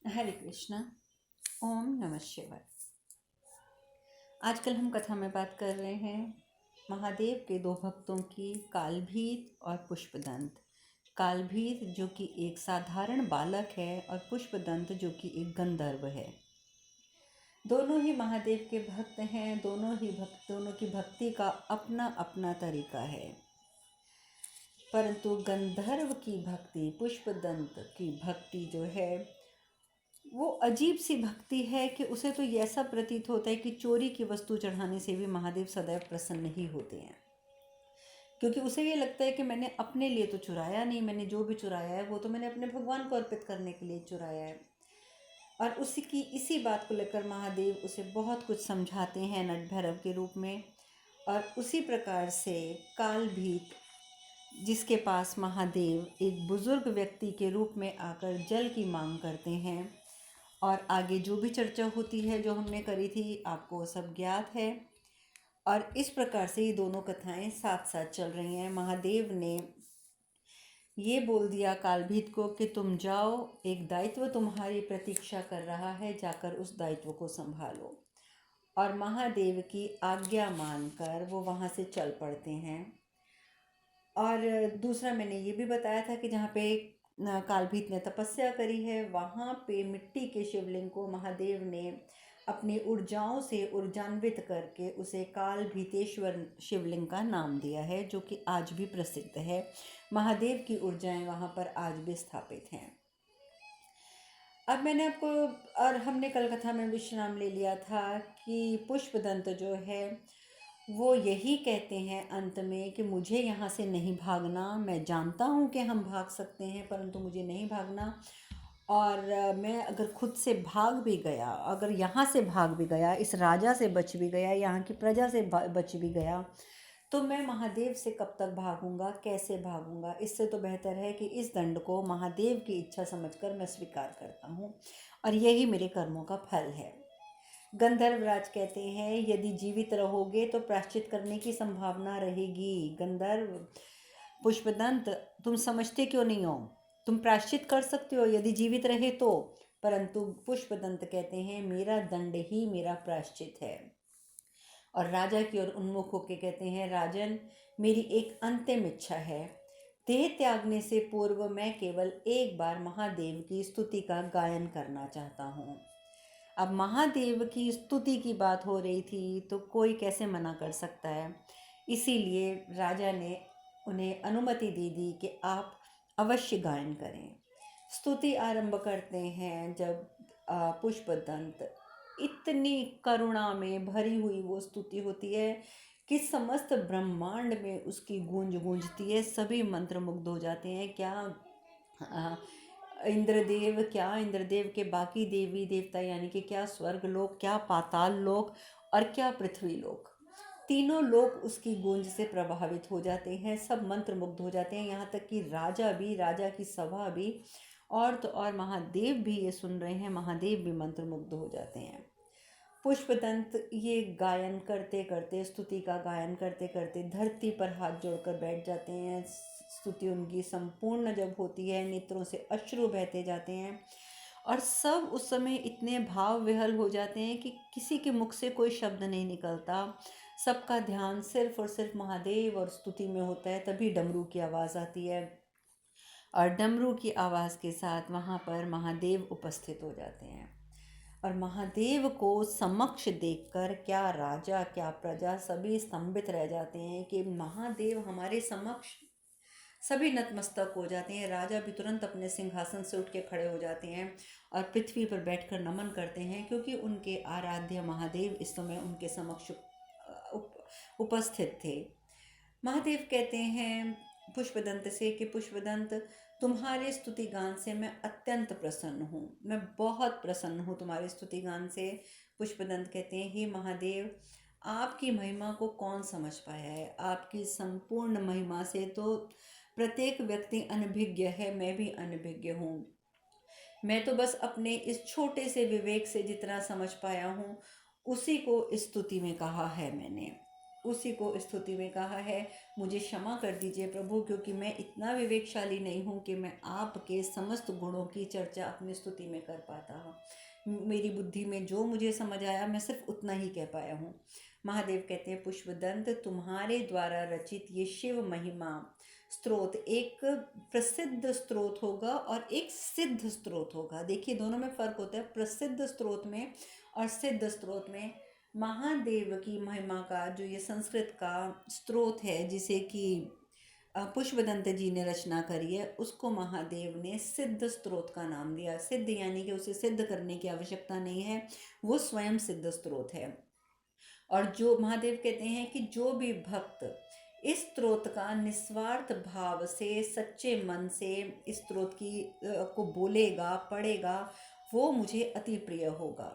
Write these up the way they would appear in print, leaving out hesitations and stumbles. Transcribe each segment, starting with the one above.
हरे कृष्णा। ओम नमः शिवाय। आजकल हम कथा में बात कर रहे हैं महादेव के दो भक्तों की, कालभीत और पुष्पदंत। कालभीत जो कि एक साधारण बालक है और पुष्पदंत जो कि एक गंधर्व है। दोनों ही महादेव के भक्त हैं। दोनों की भक्ति का अपना अपना तरीका है। परंतु गंधर्व की भक्ति, पुष्पदंत की भक्ति जो है वो अजीब सी भक्ति है कि उसे तो ऐसा प्रतीत होता है कि चोरी की वस्तु चढ़ाने से भी महादेव सदैव प्रसन्न ही होते हैं, क्योंकि उसे ये लगता है कि मैंने अपने लिए तो चुराया नहीं, मैंने जो भी चुराया है वो तो मैंने अपने भगवान को अर्पित करने के लिए चुराया है। और इसी बात को लेकर महादेव उसे बहुत कुछ समझाते हैं नट भैरव के रूप में। और उसी प्रकार से कालभीत, जिसके पास महादेव एक बुजुर्ग व्यक्ति के रूप में आकर जल की मांग करते हैं, और आगे जो भी चर्चा होती है जो हमने करी थी आपको सब ज्ञात है। और इस प्रकार से ये दोनों कथाएं साथ साथ चल रही हैं। महादेव ने ये बोल दिया कालभीत को कि तुम जाओ, एक दायित्व तुम्हारी प्रतीक्षा कर रहा है, जाकर उस दायित्व को संभालो। और महादेव की आज्ञा मानकर वो वहाँ से चल पड़ते हैं। और दूसरा मैंने ये भी बताया था कि जहाँ पे कालभीत ने तपस्या करी है, वहाँ पे मिट्टी के शिवलिंग को महादेव ने अपनी ऊर्जाओं से ऊर्जान्वित करके उसे कालभीतेश्वर शिवलिंग का नाम दिया है, जो कि आज भी प्रसिद्ध है। महादेव की ऊर्जाएं वहाँ पर आज भी स्थापित हैं। अब मैंने आपको, और हमने कल कथा में विश्राम ले लिया था कि पुष्पदंत जो है वो यही कहते हैं अंत में कि मुझे यहाँ से नहीं भागना। मैं जानता हूँ कि हम भाग सकते हैं, परंतु मुझे नहीं भागना। और मैं अगर खुद से भाग भी गया, अगर यहाँ से भाग भी गया, इस राजा से बच भी गया, यहाँ की प्रजा से बच भी गया, तो मैं महादेव से कब तक भागूंगा, कैसे भागूंगा। इससे तो बेहतर है कि इस दंड को महादेव की इच्छा समझकर मैं स्वीकार करता हूँ, और यही मेरे कर्मों का फल है। गंधर्वराज कहते हैं यदि जीवित रहोगे तो प्रायश्चित करने की संभावना रहेगी। गंधर्व, पुष्पदंत, तुम समझते क्यों नहीं हो? तुम प्रायश्चित कर सकते हो यदि जीवित रहे तो। परंतु पुष्पदंत कहते हैं मेरा दंड ही मेरा प्रायश्चित है। और राजा की ओर उन्मुख होकर कहते हैं राजन, मेरी एक अंतिम इच्छा है। देह त्यागने से पूर्व मैं केवल एक बार महादेव की स्तुति का गायन करना चाहता हूँ। अब महादेव की स्तुति की बात हो रही थी तो कोई कैसे मना कर सकता है। इसीलिए राजा ने उन्हें अनुमति दे दी कि आप अवश्य गायन करें। स्तुति आरंभ करते हैं जब पुष्पदंत, इतनी करुणा में भरी हुई वो स्तुति होती है कि समस्त ब्रह्मांड में उसकी गूंज गूंजती है। सभी मंत्रमुग्ध हो जाते हैं। इंद्रदेव के बाकी देवी देवता, यानी कि क्या स्वर्ग लोक, क्या पाताल लोक और क्या पृथ्वी लोक, तीनों लोग उसकी गूंज से प्रभावित हो जाते हैं। सब मंत्रमुग्ध हो जाते हैं। यहाँ तक कि राजा भी, राजा की सभा भी, और तो और महादेव भी ये सुन रहे हैं। महादेव भी मंत्रमुग्ध हो जाते हैं। पुष्पदंत ये गायन करते करते, स्तुति का गायन करते करते धरती पर हाथ जोड़कर बैठ जाते हैं। स्तुति उनकी संपूर्ण जब होती है, नेत्रों से अश्रु बहते जाते हैं, और सब उस समय इतने भाव विहल हो जाते हैं कि किसी के मुख से कोई शब्द नहीं निकलता। सबका ध्यान सिर्फ और सिर्फ महादेव और स्तुति में होता है। तभी डमरू की आवाज़ आती है, और डमरू की आवाज़ के साथ वहाँ पर महादेव उपस्थित हो जाते हैं। और महादेव को समक्ष देखकर क्या राजा क्या प्रजा सभी स्तंभित रह जाते हैं कि महादेव हमारे समक्ष। सभी नतमस्तक हो जाते हैं। राजा भी तुरंत अपने सिंहासन से उठ के खड़े हो जाते हैं और पृथ्वी पर बैठकर नमन करते हैं, क्योंकि उनके आराध्य महादेव इस समय उनके समक्ष उपस्थित थे। महादेव कहते हैं पुष्पदंत से कि पुष्पदंत, तुम्हारे स्तुति गान से मैं अत्यंत प्रसन्न हूँ। मैं बहुत प्रसन्न हूँ तुम्हारे स्तुति गान से। पुष्पदंत कहते हैं हे महादेव, आपकी महिमा को कौन समझ पाया है। आपकी संपूर्ण महिमा से तो प्रत्येक व्यक्ति अनभिज्ञ है। मैं भी अनभिज्ञ हूँ। मैं तो बस अपने इस छोटे से विवेक से जितना समझ पाया हूँ उसी को इस स्तुति में कहा है मैंने। उसी को स्तुति में कहा है, मुझे क्षमा कर दीजिए प्रभु, क्योंकि मैं इतना विवेकशाली नहीं हूँ कि मैं आपके समस्त गुणों की चर्चा अपनी स्तुति में कर पाता हूँ। मेरी बुद्धि में जो मुझे समझ आया मैं सिर्फ उतना ही कह पाया हूँ। महादेव कहते हैं, पुष्पदंत, तुम्हारे द्वारा रचित ये शिव महिमा स्त्रोत एक प्रसिद्ध स्त्रोत होगा और एक सिद्ध स्त्रोत होगा। देखिए, दोनों में फर्क होता है। प्रसिद्ध स्त्रोत में और सिद्ध स्त्रोत में महादेव की महिमा का जो ये संस्कृत का स्त्रोत है, जिसे कि पुष्पदंत जी ने रचना करी है, उसको महादेव ने सिद्ध स्त्रोत का नाम दिया। सिद्ध यानी कि उसे सिद्ध करने की आवश्यकता नहीं है, वो स्वयं सिद्ध स्त्रोत है। और जो महादेव कहते हैं कि जो भी भक्त इस स्त्रोत का निस्वार्थ भाव से, सच्चे मन से इस स्त्रोत की को बोलेगा, पढ़ेगा, वो मुझे अति प्रिय होगा।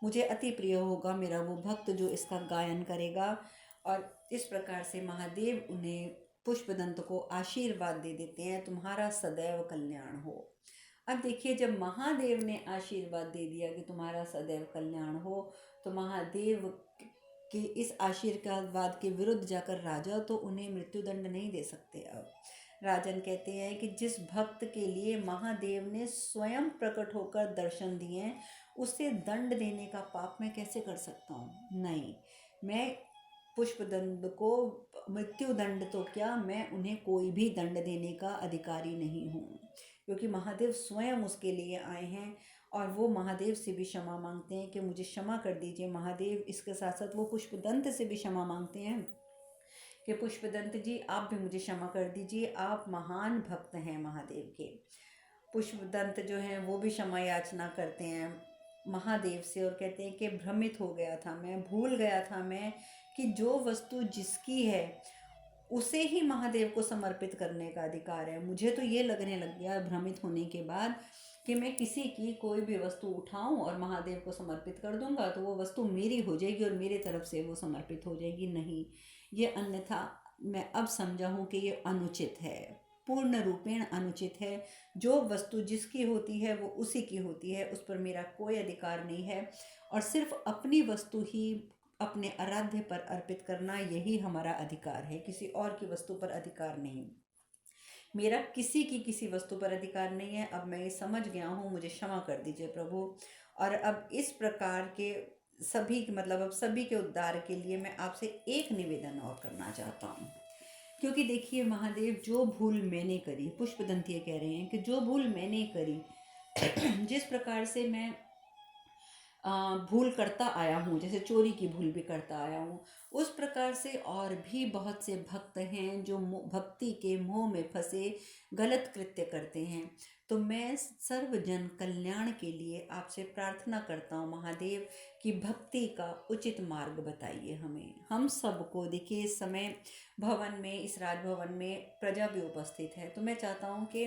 मुझे अति प्रिय होगा मेरा वो भक्त जो इसका गायन करेगा। और इस प्रकार से महादेव उन्हें, पुष्पदंत को आशीर्वाद दे देते हैं, तुम्हारा सदैव कल्याण हो। अब देखिए, जब महादेव ने आशीर्वाद दे दिया कि तुम्हारा सदैव कल्याण हो, तो महादेव कि इस आशीर्वाद के विरुद्ध जाकर राजा तो उन्हें मृत्युदंड नहीं दे सकते। अब राजन कहते हैं कि जिस भक्त के लिए महादेव ने स्वयं प्रकट होकर दर्शन दिए, उसे दंड देने का पाप मैं कैसे कर सकता हूँ? नहीं, मैं पुष्पदंड को मृत्युदंड तो क्या, मैं उन्हें कोई भी दंड देने का अधिकारी नहीं हूँ, क्योंकि महादेव स्वयं उसके लिए आए हैं। और वो महादेव से भी क्षमा मांगते हैं कि मुझे क्षमा कर दीजिए महादेव। इसके साथ साथ वो पुष्पदंत से भी क्षमा मांगते हैं कि पुष्पदंत जी, आप भी मुझे क्षमा कर दीजिए, आप महान भक्त हैं महादेव के। पुष्पदंत जो हैं वो भी क्षमा याचना करते हैं महादेव से और कहते हैं कि भ्रमित हो गया था मैं, भूल गया था मैं कि जो वस्तु जिसकी है उसे ही महादेव को समर्पित करने का अधिकार है। मुझे तो ये लगने लग गया भ्रमित होने के बाद कि मैं किसी की कोई भी वस्तु उठाऊं और महादेव को समर्पित कर दूंगा तो वो वस्तु मेरी हो जाएगी और मेरे तरफ से वो समर्पित हो जाएगी। नहीं, ये अन्यथा मैं अब समझा हूँ कि ये अनुचित है, पूर्ण रूपेण अनुचित है। जो वस्तु जिसकी होती है वो उसी की होती है, उस पर मेरा कोई अधिकार नहीं है। और सिर्फ अपनी वस्तु ही अपने आराध्य पर अर्पित करना, यही हमारा अधिकार है, किसी और की वस्तु पर अधिकार नहीं। मेरा किसी की किसी वस्तु पर अधिकार नहीं है। अब मैं ये समझ गया हूँ, मुझे क्षमा कर दीजिए प्रभु। और अब इस प्रकार के सभी मतलब अब सभी के उद्धार के लिए मैं आपसे एक निवेदन और करना चाहता हूँ। क्योंकि देखिए महादेव, जो भूल मैंने करी, पुष्पदंत ये कह रहे हैं कि जो भूल मैंने करी, जिस प्रकार से मैं भूल करता आया हूँ, जैसे चोरी की भूल भी करता आया हूँ, उस प्रकार से और भी बहुत से भक्त हैं जो भक्ति के मोह में फंसे गलत कृत्य करते हैं। तो मैं सर्वजन कल्याण के लिए आपसे प्रार्थना करता हूँ महादेव कि भक्ति का उचित मार्ग बताइए हमें, हम सबको। देखिए, इस समय भवन में, इस राजभवन में प्रजा भी उपस्थित है, तो मैं चाहता हूँ कि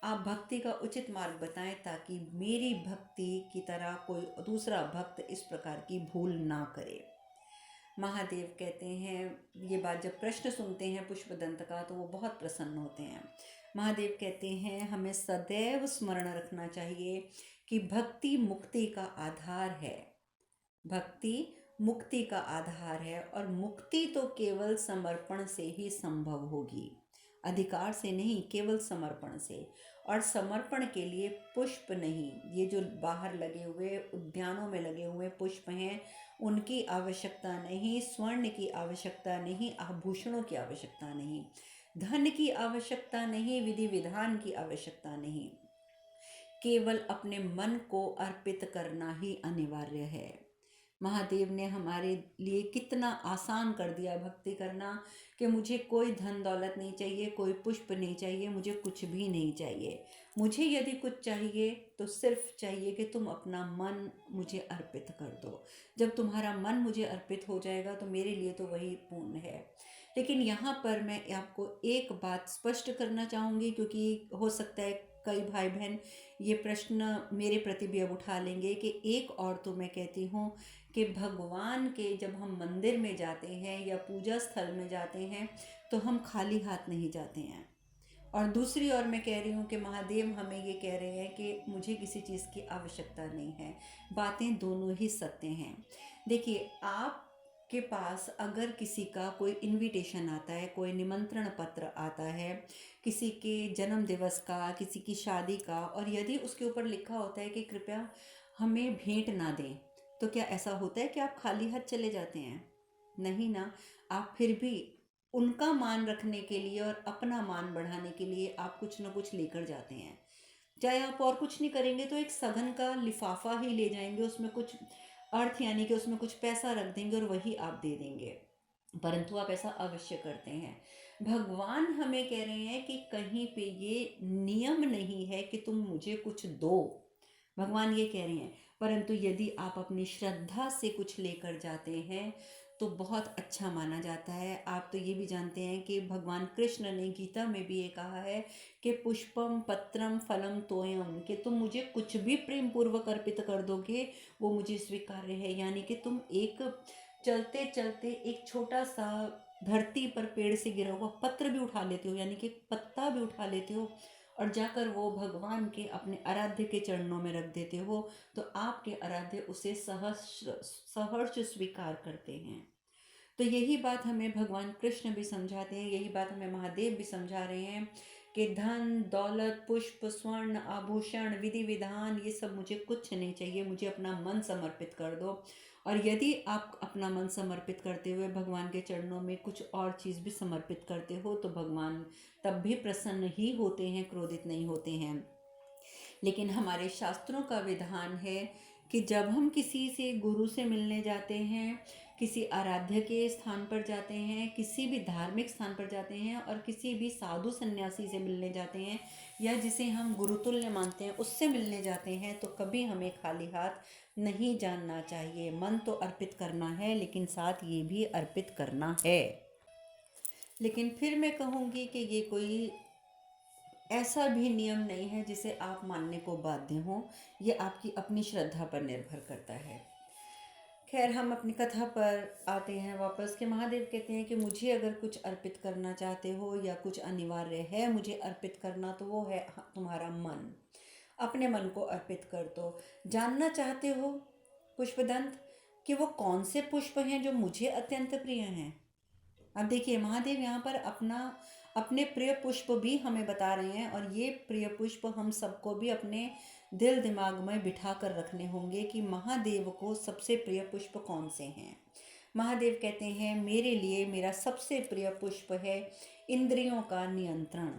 आप भक्ति का उचित मार्ग बताएं ताकि मेरी भक्ति की तरह कोई दूसरा भक्त इस प्रकार की भूल ना करे। महादेव कहते हैं, ये बात जब प्रश्न सुनते हैं पुष्पदंत का तो वो बहुत प्रसन्न होते हैं। महादेव कहते हैं, हमें सदैव स्मरण रखना चाहिए कि भक्ति मुक्ति का आधार है। भक्ति मुक्ति का आधार है और मुक्ति तो केवल समर्पण से ही संभव होगी, अधिकार से नहीं, केवल समर्पण से। और समर्पण के लिए पुष्प नहीं, ये जो बाहर लगे हुए उद्यानों में लगे हुए पुष्प हैं, उनकी आवश्यकता नहीं, स्वर्ण की आवश्यकता नहीं, आभूषणों की आवश्यकता नहीं, धन की आवश्यकता नहीं, विधि विधान की आवश्यकता नहीं, केवल अपने मन को अर्पित करना ही अनिवार्य है। महादेव ने हमारे लिए कितना आसान कर दिया भक्ति करना कि मुझे कोई धन दौलत नहीं चाहिए, कोई पुष्प नहीं चाहिए, मुझे कुछ भी नहीं चाहिए। मुझे यदि कुछ चाहिए तो सिर्फ चाहिए कि तुम अपना मन मुझे अर्पित कर दो। जब तुम्हारा मन मुझे अर्पित हो जाएगा तो मेरे लिए तो वही पूर्ण है। लेकिन यहाँ पर मैं आपको एक बात स्पष्ट करना चाहूँगी, क्योंकि हो सकता है कई भाई बहन ये प्रश्न मेरे प्रति भी अब उठा लेंगे कि एक और तो मैं कहती हूँ कि भगवान के जब हम मंदिर में जाते हैं या पूजा स्थल में जाते हैं तो हम खाली हाथ नहीं जाते हैं। और दूसरी ओर मैं कह रही हूँ कि महादेव हमें ये कह रहे हैं कि मुझे किसी चीज़ की आवश्यकता नहीं है। बातें दोनों ही सत्य हैं। देखिए, आप के पास अगर किसी का कोई इनविटेशन आता है, कोई निमंत्रण पत्र आता है, किसी के जन्म दिवस का, किसी की शादी का, और यदि उसके ऊपर लिखा होता है कि कृपया हमें भेंट ना दें, तो क्या ऐसा होता है कि आप खाली हाथ चले जाते हैं? नहीं ना। आप फिर भी उनका मान रखने के लिए और अपना मान बढ़ाने के लिए आप कुछ ना कुछ लेकर जाते हैं। चाहे आप और कुछ नहीं करेंगे तो एक सघन का लिफाफा ही ले जाएंगे, उसमें कुछ अर्थ यानी कि उसमें कुछ पैसा रख देंगे और वही आप दे देंगे, परंतु आप ऐसा अवश्य करते हैं। भगवान हमें कह रहे हैं कि कहीं पे ये नियम नहीं है कि तुम मुझे कुछ दो, भगवान ये कह रहे हैं, परंतु यदि आप अपनी श्रद्धा से कुछ लेकर जाते हैं तो बहुत अच्छा माना जाता है। आप तो ये भी जानते हैं कि भगवान कृष्ण ने गीता में भी ये कहा है कि पुष्पम पत्रम फलम तोयम, कि तुम मुझे कुछ भी प्रेम पूर्वक अर्पित कर दोगे वो मुझे स्वीकार्य है। यानी कि तुम एक चलते चलते एक छोटा सा धरती पर पेड़ से गिरा हुआ पत्र भी उठा लेते हो, यानी कि पत्ता भी उठा लेते हो और जाकर वो भगवान के अपने आराध्य के चरणों में रख देते हो, तो आपके आराध्य उसे सहर्ष स्वीकार करते हैं। तो यही बात हमें भगवान कृष्ण भी समझाते हैं, यही बात हमें महादेव भी समझा रहे हैं कि धन दौलत पुष्प स्वर्ण आभूषण विधि विधान ये सब मुझे कुछ नहीं चाहिए, मुझे अपना मन समर्पित कर दो। और यदि आप अपना मन समर्पित करते हुए भगवान के चरणों में कुछ और चीज़ भी समर्पित करते हो तो भगवान तब भी प्रसन्न ही होते हैं, क्रोधित नहीं होते हैं। लेकिन हमारे शास्त्रों का विधान है कि जब हम किसी से गुरु से मिलने जाते हैं, किसी आराध्य के स्थान पर जाते हैं, किसी भी धार्मिक स्थान पर जाते हैं और किसी भी साधु सन्यासी से मिलने जाते हैं या जिसे हम गुरुतुल्य मानते हैं उससे मिलने जाते हैं, तो कभी हमें खाली हाथ नहीं जानना चाहिए। मन तो अर्पित करना है लेकिन साथ ये भी अर्पित करना है। लेकिन फिर मैं कहूँगी कि ये कोई ऐसा भी नियम नहीं है जिसे आप मानने को बाध्य हों, ये आपकी अपनी श्रद्धा पर निर्भर करता है। खैर, हम अपनी कथा पर आते हैं वापस कि महादेव कहते हैं कि मुझे अगर कुछ अर्पित करना चाहते हो या कुछ अनिवार्य है मुझे अर्पित करना, तो वो है तुम्हारा मन। अपने मन को अर्पित कर दो। जानना चाहते हो पुष्पदंत कि वो कौन से पुष्प हैं जो मुझे अत्यंत प्रिय हैं? अब देखिए, महादेव यहाँ पर अपने प्रिय पुष्प भी हमें बता रहे हैं और ये प्रिय पुष्प हम सबको भी अपने दिल दिमाग में बिठा कर रखने होंगे कि महादेव को सबसे प्रिय पुष्प कौन से हैं। महादेव कहते हैं मेरे लिए मेरा सबसे प्रिय पुष्प है इंद्रियों का नियंत्रण।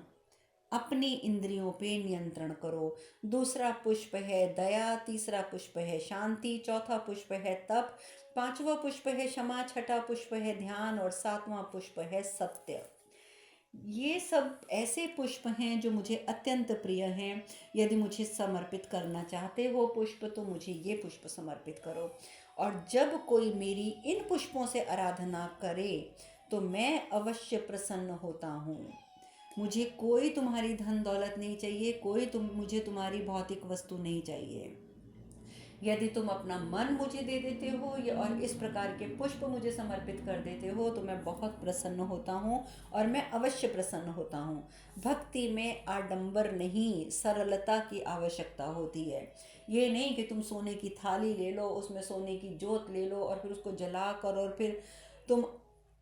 अपनी इंद्रियों पे नियंत्रण करो। दूसरा पुष्प है दया, तीसरा पुष्प है शांति, चौथा पुष्प है तप, पांचवा पुष्प है क्षमा, छठा पुष्प है ध्यान और सातवां पुष्प है सत्य। ये सब ऐसे पुष्प हैं जो मुझे अत्यंत प्रिय हैं। यदि मुझे समर्पित करना चाहते हो पुष्प तो मुझे ये पुष्प समर्पित करो। और जब कोई मेरी इन पुष्पों से आराधना करे तो मैं अवश्य प्रसन्न होता हूँ। मुझे कोई तुम्हारी धन दौलत नहीं चाहिए, कोई मुझे तुम्हारी भौतिक वस्तु नहीं चाहिए। यदि तुम अपना मन मुझे दे देते हो और इस प्रकार के पुष्प मुझे समर्पित कर देते हो तो मैं बहुत प्रसन्न होता हूँ और मैं अवश्य प्रसन्न होता हूँ। भक्ति में आडंबर नहीं, सरलता की आवश्यकता होती है। ये नहीं कि तुम सोने की थाली ले लो, उसमें सोने की जोत ले लो और फिर उसको जला कर और फिर तुम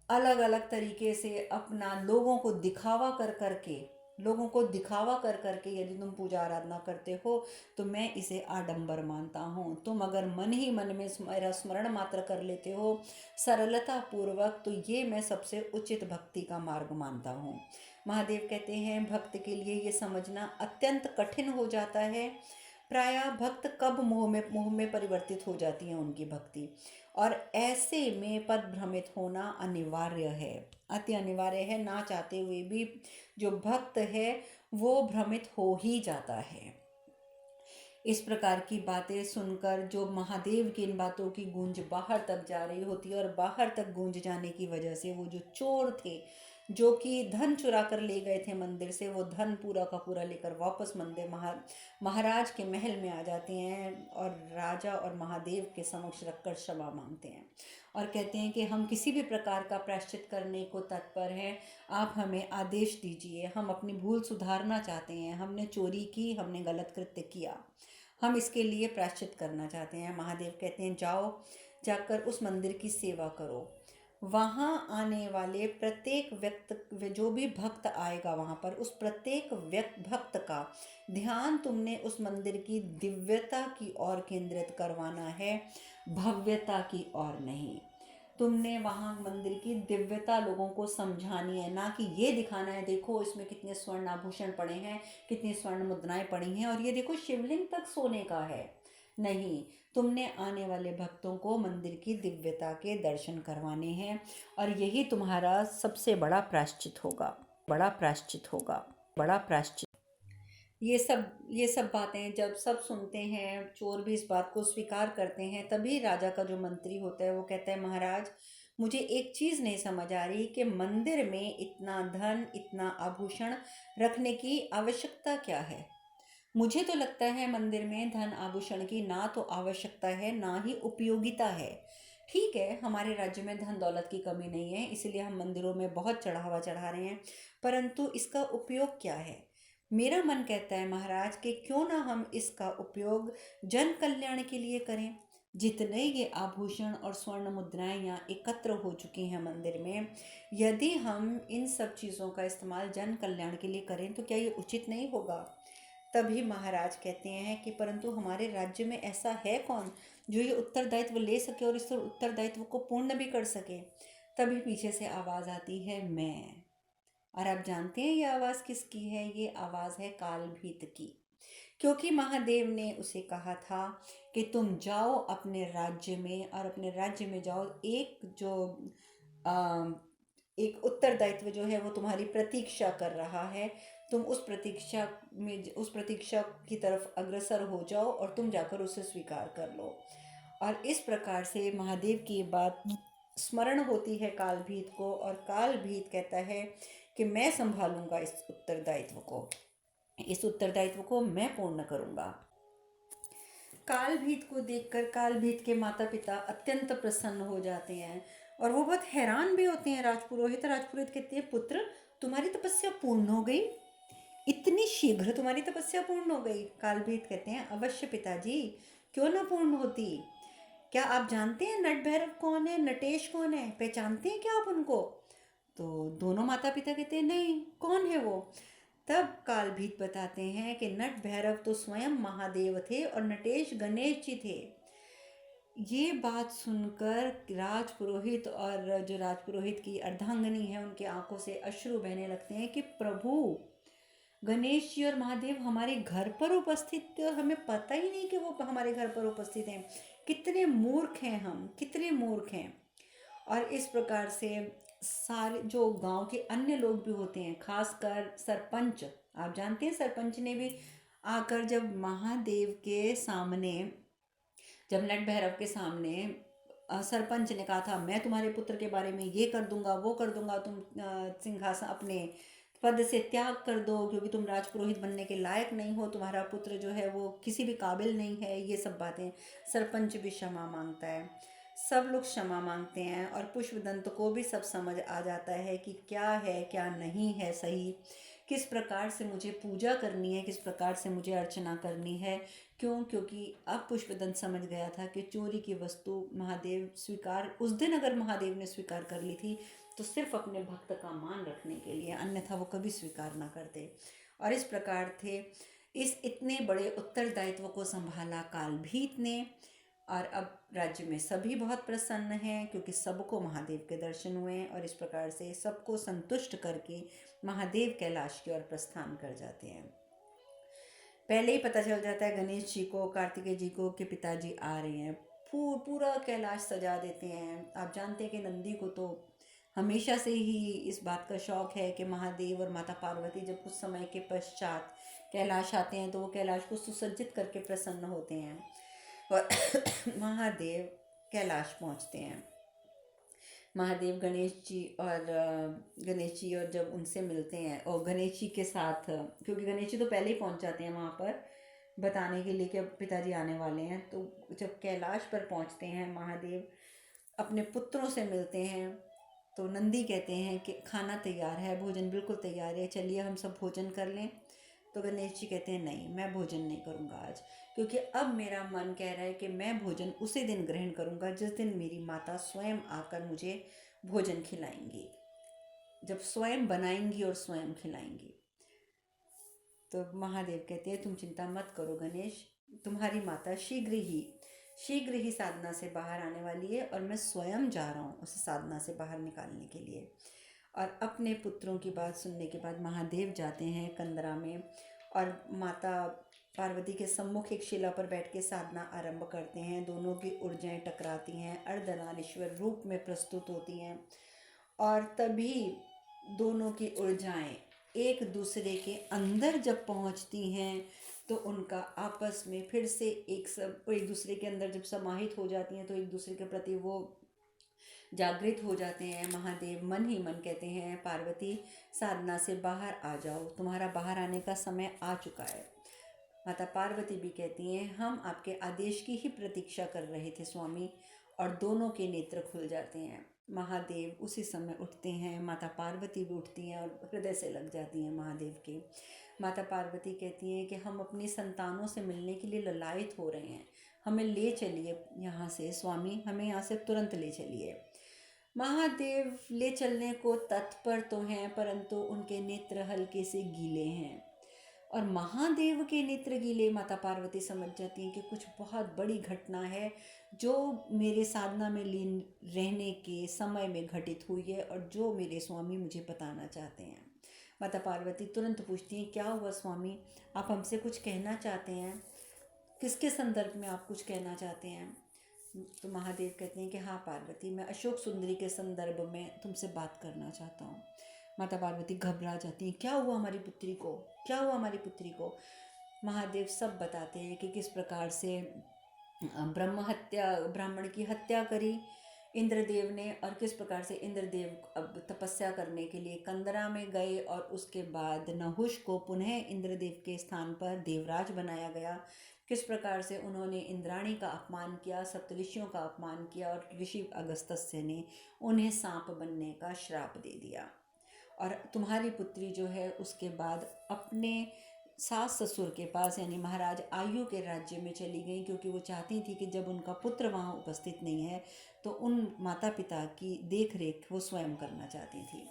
अलग अलग तरीके से अपना लोगों को दिखावा कर करके यदि तुम पूजा आराधना करते हो तो मैं इसे आडंबर मानता हूँ। तुम अगर मन ही मन में मेरा स्मरण मात्र कर लेते हो सरलता पूर्वक, तो ये मैं सबसे उचित भक्ति का मार्ग मानता हूँ। महादेव कहते हैं भक्त के लिए ये समझना अत्यंत कठिन हो जाता है। प्रायः भक्त कब मोह में परिवर्तित हो जाती है उनकी भक्ति, और ऐसे में पद भ्रमित होना अनिवार्य है, अति अनिवार्य है। ना चाहते हुए भी जो भक्त है वो भ्रमित हो ही जाता है। इस प्रकार की बातें सुनकर जो महादेव की इन बातों की गूंज बाहर तक जा रही होती है और बाहर तक गूंज जाने की वजह से वो जो चोर थे जो कि धन चुरा कर ले गए थे मंदिर से, वो धन पूरा का पूरा लेकर वापस मंदिर महाराज के महल में आ जाते हैं और राजा और महादेव के समक्ष रखकर क्षमा मांगते हैं और कहते हैं कि हम किसी भी प्रकार का प्रायश्चित करने को तत्पर हैं, आप हमें आदेश दीजिए। हम अपनी भूल सुधारना चाहते हैं, हमने चोरी की, हमने गलत कृत्य किया, हम इसके लिए प्रायश्चित करना चाहते हैं। महादेव कहते हैं जाओ, जाकर उस मंदिर की सेवा करो। वहाँ आने वाले प्रत्येक व्यक्ति, जो भी भक्त आएगा वहाँ पर, उस प्रत्येक भक्त का ध्यान तुमने उस मंदिर की दिव्यता की ओर केंद्रित करवाना है, भव्यता की ओर नहीं। तुमने वहाँ मंदिर की दिव्यता लोगों को समझानी है, ना कि ये दिखाना है देखो इसमें कितने स्वर्ण आभूषण पड़े हैं, कितनी स्वर्ण मुद्राएं पड़ी हैं, और ये देखो शिवलिंग तक सोने का है। नहीं, तुमने आने वाले भक्तों को मंदिर की दिव्यता के दर्शन करवाने हैं, और यही तुम्हारा सबसे बड़ा प्रायश्चित होगा, बड़ा प्रायश्चित होगा, बड़ा प्रायश्चित। ये सब बातें जब सब सुनते हैं, चोर भी इस बात को स्वीकार करते हैं, तभी राजा का जो मंत्री होता है वो कहता है, महाराज मुझे एक चीज़ नहीं समझ आ रही कि मंदिर में इतना धन, इतना आभूषण रखने की आवश्यकता क्या है। मुझे तो लगता है मंदिर में धन आभूषण की ना तो आवश्यकता है, ना ही उपयोगिता है। ठीक है, हमारे राज्य में धन दौलत की कमी नहीं है, इसलिए हम मंदिरों में बहुत चढ़ावा चढ़ा रहे हैं, परंतु इसका उपयोग क्या है। मेरा मन कहता है महाराज कि क्यों ना हम इसका उपयोग जन कल्याण के लिए करें। जितने ये आभूषण और स्वर्ण मुद्राएं यहाँ एकत्र हो चुकी हैं मंदिर में, यदि हम इन सब चीज़ों का इस्तेमाल जन कल्याण के लिए करें तो क्या ये उचित नहीं होगा। तभी महाराज कहते हैं कि परंतु हमारे राज्य में ऐसा है कौन जो ये उत्तरदायित्व ले सके और इस उत्तरदायित्व को पूर्ण भी कर सके। तभी पीछे से आवाज़ आती है, मैं। और आप जानते हैं ये आवाज़ किसकी है? ये आवाज़ है कालभीत की। क्योंकि महादेव ने उसे कहा था कि तुम जाओ अपने राज्य में, और अपने राज्य में जाओ, एक जो आ, एक उत्तरदायित्व जो है वो तुम्हारी प्रतीक्षा कर रहा है। तुम उस प्रतीक्षा की तरफ अग्रसर हो जाओ और तुम जाकर उसे स्वीकार कर लो। और इस प्रकार से महादेव की ये बात स्मरण होती है कालभीत को, और कालभीत कहता है कि मैं संभालूंगा इस उत्तरदायित्व को मैं पूर्ण करूंगा। कालभीत को देखकर कालभीत के माता पिता अत्यंत प्रसन्न हो जाते हैं, और वो बहुत हैरान भी होते हैं। राजपुरोहित कहते हैं, पुत्र तुम्हारी तपस्या पूर्ण हो गई, इतनी शीघ्र तुम्हारी तपस्या पूर्ण हो गई। कालभीत कहते हैं, अवश्य पिताजी, क्यों ना पूर्ण होती। क्या आप जानते हैं नट भैरव कौन है, नटेश कौन है, पहचानते हैं क्या आप उनको? तो दोनों माता पिता कहते हैं, नहीं, कौन है वो? तब कालभीत बताते हैं कि नट भैरव तो स्वयं महादेव थे और नटेश गणेश जी थे। ये बात सुनकर राजपुरोहित और जो राजपुरोहित की अर्धांगिनी है, उनकी आंखों से अश्रु बहने लगते हैं कि प्रभु, गणेश जी और महादेव हमारे घर पर उपस्थित थे और हमें पता ही नहीं कि वो हमारे घर पर उपस्थित हैं। कितने मूर्ख हैं हम, कितने मूर्ख हैं। और इस प्रकार से सारे जो गांव के अन्य लोग भी होते हैं, खासकर सरपंच, आप जानते हैं सरपंच ने भी आकर जब महादेव के सामने, जब नट भैरव के सामने सरपंच ने कहा था, मैं तुम्हारे पुत्र के बारे में ये कर दूंगा, वो कर दूंगा, तुम सिंहासन अपने पद से त्याग कर दो क्योंकि तुम राजपुरोहित बनने के लायक नहीं हो, तुम्हारा पुत्र जो है वो किसी भी काबिल नहीं है, ये सब बातें। सरपंच भी क्षमा मांगता है, सब लोग क्षमा मांगते हैं, और पुष्पदंत को भी सब समझ आ जाता है कि क्या है क्या नहीं है सही, किस प्रकार से मुझे पूजा करनी है, किस प्रकार से मुझे अर्चना करनी है। क्यों? क्योंकि अब पुष्पदंत समझ गया था कि चोरी की वस्तु महादेव स्वीकार, उस दिन अगर महादेव ने स्वीकार कर ली थी तो सिर्फ अपने भक्त का मान रखने के लिए, अन्यथा वो कभी स्वीकार ना करते। और इस प्रकार थे इस इतने बड़े उत्तरदायित्व को संभाला कालभीत ने, और अब राज्य में सभी बहुत प्रसन्न हैं क्योंकि सबको महादेव के दर्शन हुए हैं, और इस प्रकार से सबको संतुष्ट करके महादेव कैलाश की ओर प्रस्थान कर जाते हैं। पहले ही पता चल जाता है गणेश जी को, कार्तिकेय जी को कि पिताजी आ रहे हैं। पूरा कैलाश सजा देते हैं। आप जानते हैं कि नंदी को तो हमेशा से ही इस बात का शौक है कि महादेव और माता पार्वती जब कुछ समय के पश्चात कैलाश आते हैं तो वो कैलाश को सुसज्जित करके प्रसन्न होते हैं, और महादेव कैलाश पहुंचते हैं। महादेव गणेश जी और जब उनसे मिलते हैं, और गणेश जी के साथ, क्योंकि गणेश जी तो पहले ही पहुंच जाते हैं वहाँ पर बताने के लिए कि अब पिताजी आने वाले हैं, तो जब कैलाश पर पहुंचते हैं महादेव अपने पुत्रों से मिलते हैं, तो नंदी कहते हैं कि खाना तैयार है, भोजन बिल्कुल तैयार है, चलिए हम सब भोजन कर लें। तो गणेश जी कहते हैं, नहीं, मैं भोजन नहीं करूँगा आज, क्योंकि अब मेरा मन कह रहा है कि मैं भोजन उसी दिन ग्रहण करूँगा जिस दिन मेरी माता स्वयं आकर मुझे भोजन खिलाएंगी, जब स्वयं बनाएंगी और स्वयं खिलाएंगी। तो महादेव कहते हैं तुम चिंता मत करो गणेश, तुम्हारी माता शीघ्र ही साधना से बाहर आने वाली है और मैं स्वयं जा रहा हूँ उसे साधना से बाहर निकालने के लिए। और अपने पुत्रों की बात सुनने के बाद महादेव जाते हैं कंदरा में और माता पार्वती के सम्मुख एक शिला पर बैठ के साधना आरंभ करते हैं। दोनों की ऊर्जाएं टकराती हैं, अर्धनारीश्वर रूप में प्रस्तुत होती हैं और तभी दोनों की ऊर्जाएं एक दूसरे के अंदर जब पहुंचती हैं तो उनका आपस में फिर से एक दूसरे के अंदर जब समाहित हो जाती हैं तो एक दूसरे के प्रति वो जागृत हो जाते हैं। महादेव मन ही मन कहते हैं पार्वती साधना से बाहर आ जाओ, तुम्हारा बाहर आने का समय आ चुका है। माता पार्वती भी कहती हैं हम आपके आदेश की ही प्रतीक्षा कर रहे थे स्वामी, और दोनों के नेत्र खुल जाते हैं। महादेव उसी समय उठते हैं, माता पार्वती भी उठती हैं और हृदय से लग जाती हैं महादेव के। माता पार्वती कहती हैं कि हम अपनी संतानों से मिलने के लिए ललायत हो रहे हैं, हमें ले चलिए यहाँ से स्वामी, हमें यहाँ से तुरंत ले चलिए। महादेव ले चलने को तत्पर तो हैं, परंतु उनके नेत्र हल्के से गीले हैं और महादेव के नेत्र गीले। माता पार्वती समझ जाती हैं कि कुछ बहुत बड़ी घटना है जो मेरे साधना में लीन रहने के समय में घटित हुई है और जो मेरे स्वामी मुझे बताना चाहते हैं। माता पार्वती तुरंत पूछती हैं क्या हुआ स्वामी, आप हमसे कुछ कहना चाहते हैं, किसके संदर्भ में आप कुछ कहना चाहते हैं। तो महादेव कहते हैं कि हाँ पार्वती, मैं अशोक सुंदरी के संदर्भ में तुमसे बात करना चाहता हूँ। माता पार्वती घबरा जाती हैं, क्या हुआ हमारी पुत्री को, क्या हुआ हमारी पुत्री को। महादेव सब बताते हैं कि किस प्रकार से ब्राह्मण की हत्या करी इंद्रदेव ने और किस प्रकार से इंद्रदेव अब तपस्या करने के लिए कंदरा में गए और उसके बाद नहुष को पुनः इंद्रदेव के स्थान पर देवराज बनाया गया। किस प्रकार से उन्होंने इंद्राणी का अपमान किया, सप्तऋषियों का अपमान किया और ऋषि अगस्त्य ने उन्हें सांप बनने का श्राप दे दिया। और तुम्हारी पुत्री जो है उसके बाद अपने सास ससुर के पास यानी महाराज आयु के राज्य में चली गई, क्योंकि वो चाहती थी कि जब उनका पुत्र वहाँ उपस्थित नहीं है तो उन माता पिता की देख रेख वो स्वयं करना चाहती थी।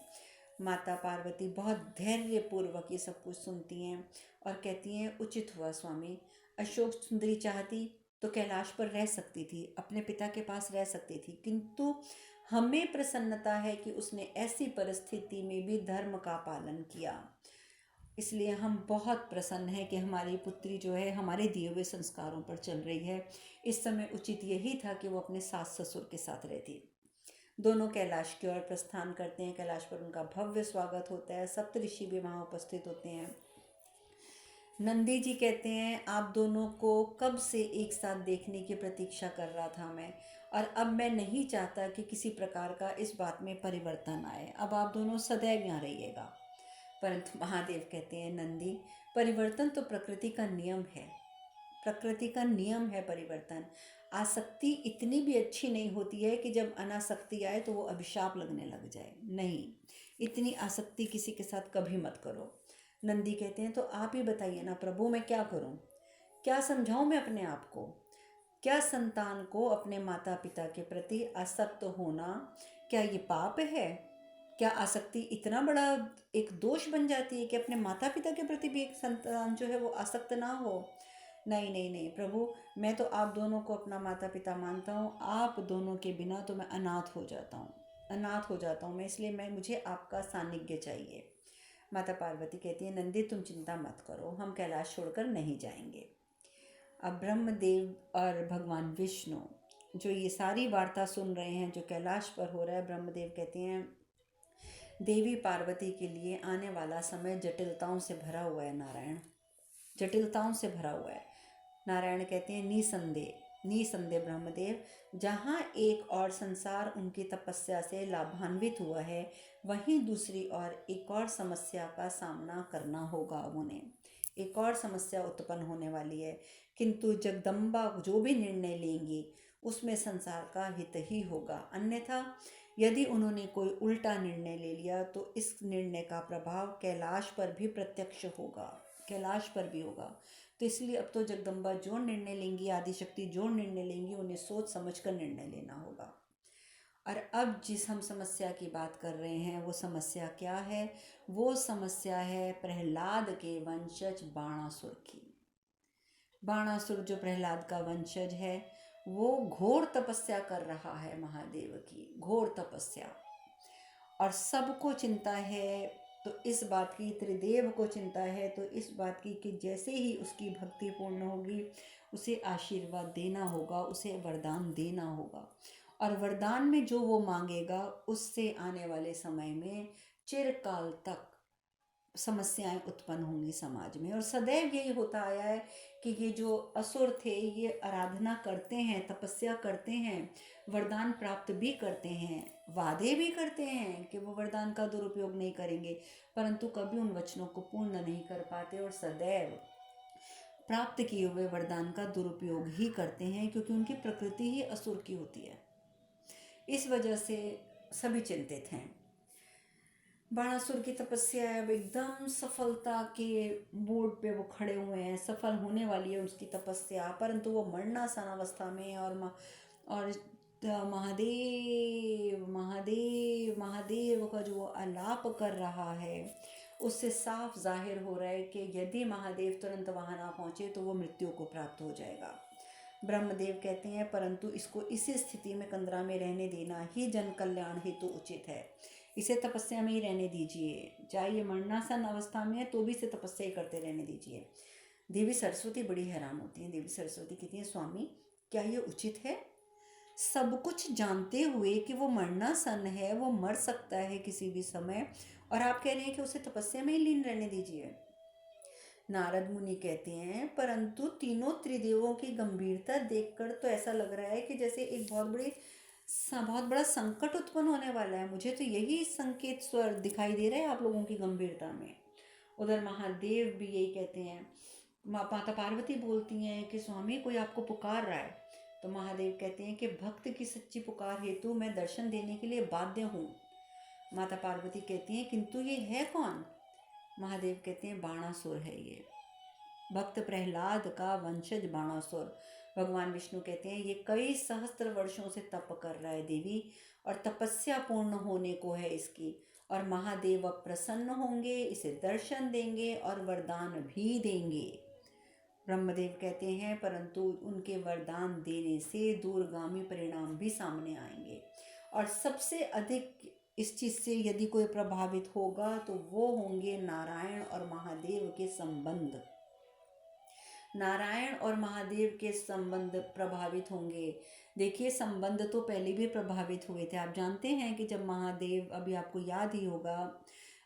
माता पार्वती बहुत धैर्यपूर्वक ये सब कुछ सुनती हैं और कहती हैं उचित हुआ स्वामी, अशोक सुंदरी चाहती तो कैलाश पर रह सकती थी, अपने पिता के पास रह सकती थी, किंतु हमें प्रसन्नता है कि उसने ऐसी परिस्थिति में भी धर्म का पालन किया। इसलिए हम बहुत प्रसन्न हैं कि हमारी पुत्री जो है हमारे दिए हुए संस्कारों पर चल रही है। इस समय उचित यही था कि वो अपने सास ससुर के साथ रहती। दोनों कैलाश की ओर प्रस्थान करते हैं। कैलाश पर उनका भव्य स्वागत होता है, सप्तऋषि भी वहाँ उपस्थित होते हैं। नंदी जी कहते हैं आप दोनों को कब से एक साथ देखने की प्रतीक्षा कर रहा था मैं, और अब मैं नहीं चाहता कि किसी प्रकार का इस बात में परिवर्तन आए, अब आप दोनों सदैव यहाँ रहिएगा। परंतु महादेव कहते हैं नंदी, परिवर्तन तो प्रकृति का नियम है, प्रकृति का नियम है परिवर्तन। आसक्ति इतनी भी अच्छी नहीं होती है कि जब अनासक्ति आए तो वो अभिशाप लगने लग जाए, नहीं, इतनी आसक्ति किसी के साथ कभी मत करो। नंदी कहते हैं तो आप ही बताइए ना प्रभु, मैं क्या करूं, क्या समझाऊं मैं अपने आप को, क्या संतान को अपने माता पिता के प्रति आसक्त होना क्या ये पाप है, क्या आसक्ति इतना बड़ा एक दोष बन जाती है कि अपने माता पिता के प्रति भी एक संतान जो है वो आसक्त ना हो। नहीं नहीं नहीं प्रभु, मैं तो आप दोनों को अपना माता पिता मानता हूँ, आप दोनों के बिना तो मैं अनाथ हो जाता हूँ, अनाथ हो जाता हूँ मैं, इसलिए मुझे आपका सानिध्य चाहिए। माता पार्वती कहती है नंदी तुम चिंता मत करो, हम कैलाश छोड़कर नहीं जाएंगे। अब ब्रह्मदेव और भगवान विष्णु जो ये सारी वार्ता सुन रहे हैं जो कैलाश पर हो रहा है, ब्रह्मदेव कहते हैं देवी पार्वती के लिए आने वाला समय जटिलताओं से भरा हुआ है नारायण, जटिलताओं से भरा हुआ है। नारायण कहते हैं निसंदेह ब्रह्मदेव, जहाँ एक और संसार उनकी तपस्या से लाभान्वित हुआ है, वहीं दूसरी ओर एक और समस्या का सामना करना होगा उन्हें, एक और समस्या उत्पन्न होने वाली है। किंतु जगदम्बा जो भी निर्णय लेंगी उसमें संसार का हित ही होगा, अन्यथा यदि उन्होंने कोई उल्टा निर्णय ले लिया तो इस निर्णय का प्रभाव कैलाश पर भी प्रत्यक्ष होगा, कैलाश पर भी होगा। तो इसलिए अब तो जगदम्बा जो निर्णय लेंगी, आदिशक्ति जो निर्णय लेंगी, उन्हें सोच समझ कर निर्णय लेना होगा। और अब जिस हम समस्या की बात कर रहे हैं वो समस्या क्या है? वो समस्या है प्रहलाद के वंशज बाणासुर की। बाणासुर जो प्रहलाद का वंशज है वो घोर तपस्या कर रहा है, महादेव की घोर तपस्या। और सबको चिंता है तो इस बात की, त्रिदेव को चिंता है तो इस बात की कि जैसे ही उसकी भक्ति पूर्ण होगी उसे आशीर्वाद देना होगा, उसे वरदान देना होगा। और वरदान में जो वो मांगेगा उससे आने वाले समय में चिरकाल तक समस्याएं उत्पन्न होंगी समाज में। और सदैव यही होता आया है कि ये जो असुर थे ये आराधना करते हैं, तपस्या करते हैं, वरदान प्राप्त भी करते हैं, वादे भी करते हैं कि वो वरदान का दुरुपयोग नहीं करेंगे, परंतु कभी उन वचनों को पूर्ण नहीं कर पाते और सदैव प्राप्त किए हुए वरदान का दुरुपयोग ही करते हैं, क्योंकि उनकी प्रकृति ही असुर की होती है। इस वजह से सभी चिंतित हैं। बाणासुर की तपस्या अब एकदम सफलता के बोर्ड पे वो खड़े हुए हैं, सफल होने वाली है उसकी तपस्या, परंतु वो मरणासन अवस्था में और महादेव महादेव महादेव का जो आलाप कर रहा है उससे साफ जाहिर हो रहा है कि यदि महादेव तुरंत वहाँ ना पहुँचे तो वो मृत्यु को प्राप्त हो जाएगा। ब्रह्मदेव कहते हैं परंतु इसको इसी स्थिति में कंदरा में रहने देना ही जन कल्याण हेतु उचित है। इसे तपस्या में ही रहने दीजिए, चाहे ये मरणासन अवस्था में है तो भी इसे तपस्या ही करते रहने दीजिए। देवी सरस्वती बड़ी हैरान होती हैं। देवी सरस्वती कहती हैं स्वामी क्या ये उचित है? सब कुछ जानते हुए कि वो मरणासन है, वो मर सकता है किसी भी समय, और आप कह रहे हैं कि उसे तपस्या में ही लीन रहने दीजिए। नारद मुनि कहते हैं परंतु तीनों त्रिदेवों की गंभीरता देखकर तो ऐसा लग रहा है कि जैसे एक बहुत बड़ा संकट उत्पन्न होने वाला है। मुझे तो यही संकेत स्वर दिखाई दे रहा है आप लोगों की गंभीरता में। उधर महादेव भी यही कहते हैं। माता पार्वती बोलती हैं कि स्वामी कोई आपको पुकार रहा है। तो महादेव कहते हैं कि भक्त की सच्ची पुकार हेतु मैं दर्शन देने के लिए बाध्य हूँ। माता पार्वती कहती हैं किंतु ये है कौन? महादेव कहते हैं बाणासुर है ये, भक्त प्रहलाद का वंशज बाणासुर। भगवान विष्णु कहते हैं ये कई सहस्त्र वर्षों से तप कर रहा है देवी, और तपस्या पूर्ण होने को है इसकी, और महादेव अब प्रसन्न होंगे, इसे दर्शन देंगे और वरदान भी देंगे। ब्रह्मदेव कहते हैं परंतु उनके वरदान देने से दूरगामी परिणाम भी सामने आएंगे, और सबसे अधिक इस चीज़ से यदि कोई प्रभावित होगा तो वो होंगे नारायण और महादेव के संबंध। नारायण और महादेव के संबंध प्रभावित होंगे। देखिए संबंध तो पहले भी प्रभावित हुए थे। आप जानते हैं कि जब महादेव, अभी आपको याद ही होगा,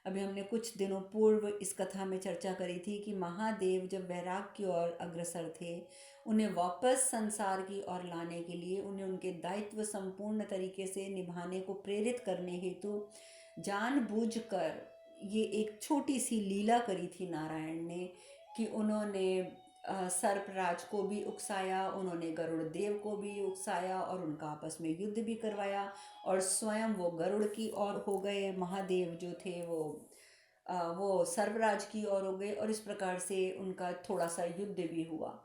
अभी हमने कुछ दिनों पूर्व इस कथा में चर्चा करी थी कि महादेव जब वैराग की ओर अग्रसर थे, उन्हें वापस संसार की ओर लाने के लिए, उन्हें उनके दायित्व संपूर्ण तरीके से निभाने को प्रेरित करने हेतु जानबूझकर ये एक छोटी सी लीला करी थी नारायण ने, कि उन्होंने सर्पराज को भी उकसाया, उन्होंने गरुड़ देव को भी उकसाया और उनका आपस में युद्ध भी करवाया, और स्वयं वो गरुड़ की ओर हो गए, महादेव जो थे वो सर्पराज की ओर हो गए, और इस प्रकार से उनका थोड़ा सा युद्ध भी हुआ।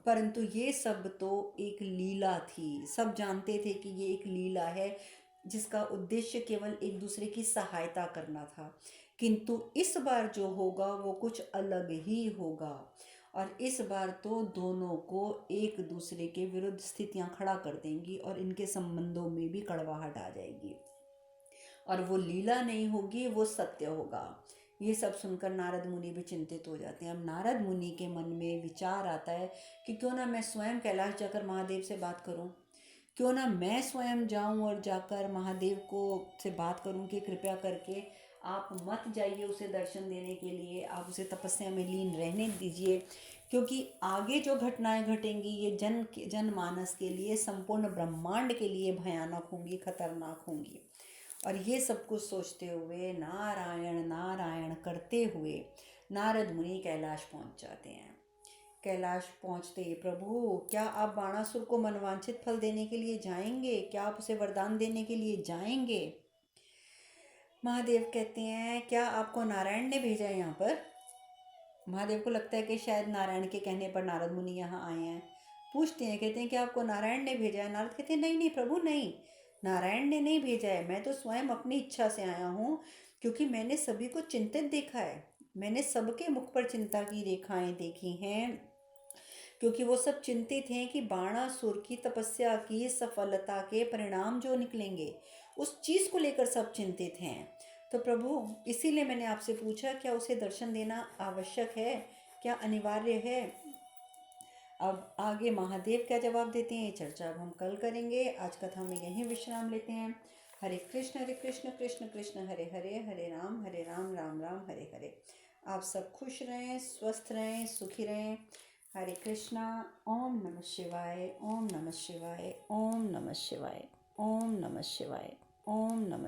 परंतु ये सब तो एक लीला थी। सब जानते थे कि ये एक लीला है जिसका उद्देश्य केवल एक दूसरे की सहायता करना था, किंतु इस बार जो होगा वो कुछ अलग ही होगा। और इस बार तो दोनों को एक दूसरे के विरुद्ध स्थितियां खड़ा कर देंगी और इनके संबंधों में भी कड़वाहट आ जाएगी, और वो लीला नहीं होगी, वो सत्य होगा। ये सब सुनकर नारद मुनि भी चिंतित हो जाते हैं। अब नारद मुनि के मन में विचार आता है कि क्यों ना मैं स्वयं कैलाश जाकर महादेव से बात करूं, क्यों ना मैं स्वयं जाऊं और जाकर महादेव को से बात करूं कि कृपया करके आप मत जाइए उसे दर्शन देने के लिए, आप उसे तपस्या में लीन रहने दीजिए, क्योंकि आगे जो घटनाएं घटेंगी ये जनमानस के लिए, संपूर्ण ब्रह्मांड के लिए भयानक होंगी, खतरनाक होंगी। और ये सब कुछ सोचते हुए नारायण नारायण करते हुए नारद मुनि कैलाश पहुंच जाते हैं। कैलाश पहुंचते ही प्रभु क्या आप बाणासुर को मनवांछित फल देने के लिए जाएंगे? क्या आप उसे वरदान देने के लिए जाएंगे? महादेव कहते हैं क्या आपको नारायण ने भेजा है यहाँ पर? महादेव को लगता है कि शायद नारायण के कहने पर नारद मुनि यहाँ आए हैं। पूछते हैं, कहते हैं कि आपको नारायण ने भेजा है? नारद कहते हैं नहीं नहीं प्रभु नहीं, नारायण ने नहीं भेजा है, मैं तो स्वयं अपनी इच्छा से आया हूँ, क्योंकि मैंने सभी को चिंतित देखा है। मैंने सबके मुख पर चिंता की रेखाएं देखी हैं, क्योंकि वो सब चिंतित हैं कि बाणासुर की तपस्या की सफलता के परिणाम जो निकलेंगे, उस चीज को लेकर सब चिंतित हैं। तो प्रभु, इसीलिए मैंने आपसे पूछा, क्या उसे दर्शन देना आवश्यक है, क्या अनिवार्य है? अब आगे महादेव क्या जवाब देते हैं, ये चर्चा अब हम कल करेंगे। आज कथा में यहीं विश्राम लेते हैं। हरे कृष्ण कृष्ण कृष्ण हरे हरे, हरे राम राम राम हरे हरे। आप सब खुश रहें, स्वस्थ रहें, सुखी रहें। हरे कृष्णा। ओम नमः शिवाय, ओम नमः शिवाय, ओम नमः शिवाय, ओम नमः शिवाय, ओम नमः